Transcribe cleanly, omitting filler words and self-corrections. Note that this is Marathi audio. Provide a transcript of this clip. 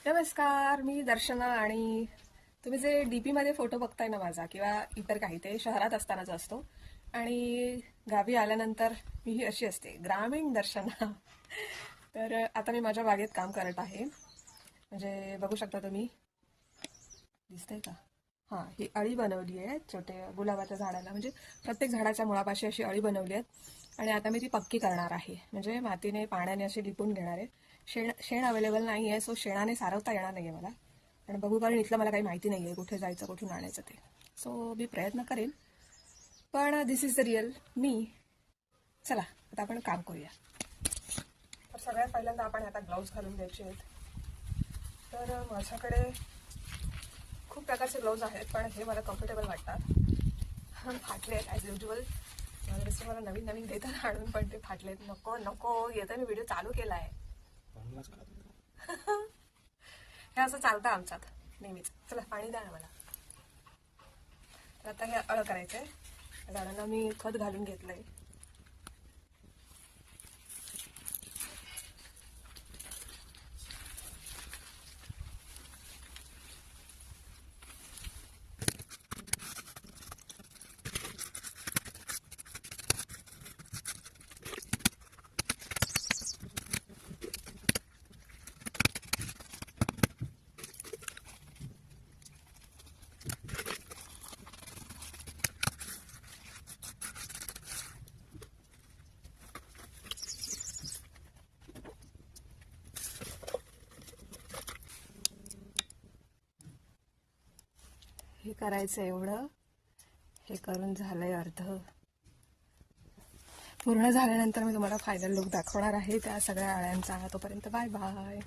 नमस्कार, मी दर्शना आणि तुम्ही जे डीपी मध्ये फोटो बघताय ना माझा किंवा इतर काही ते शहरात असतानाच असतो आणि गावी आल्यानंतर मी ही अशी असते ग्रामीण दर्शना. तर आता मी माझ्या बागेत काम करत आहे. म्हणजे बघू शकता तुम्ही, दिसतंय का? हां, ही अळी बनवली आहे छोटे गुलाबाच्या झाडाला. म्हणजे प्रत्येक झाडाच्या मुळापाशी अशी अळी बनवली आहे आणि आता मी ती पक्की करणार आहे. म्हणजे मातीने पाण्याने अशी लिपून घेणार आहे. शेण अवेलेबल नाही आहे, सो शेणाने सारवता येणार नाही आहे मला. आणि बघू, कारण इथलं मला काही माहिती नाही आहे कुठे जायचं कुठून आणायचं ते. सो मी प्रयत्न करेन, पण दिस इज द रिअल मी. चला आता आपण काम करूया. तर सगळ्यात पहिल्यांदा आपण आता ग्लाउज घालून घ्यायचे आहेत. तर माझ्याकडे खूप प्रकारचे ग्लाउज आहेत, पण हे मला कम्फर्टेबल वाटतात. फाटले आहेत ॲज युज्युअल. माझ्या मिस्टर मला नवीन नवीन देतात आणून, पण ते फाटलेत. नको नको, येतं मी व्हिडिओ चालू केला आहे. हे असं चालतं आमच्यात नेहमीच. चला पाणी द्या ना मला. तर आता हे अळ करायचंय. झाडांना मी खत घालून घेतलंय. हे करायचं एवढं. हे करून झालंय अर्ध. पूर्ण झाल्यानंतर मी तुम्हाला फायनल लुक दाखवणार आहे त्या सगळ्या अळ्यांचा. तोपर्यंत बाय बाय.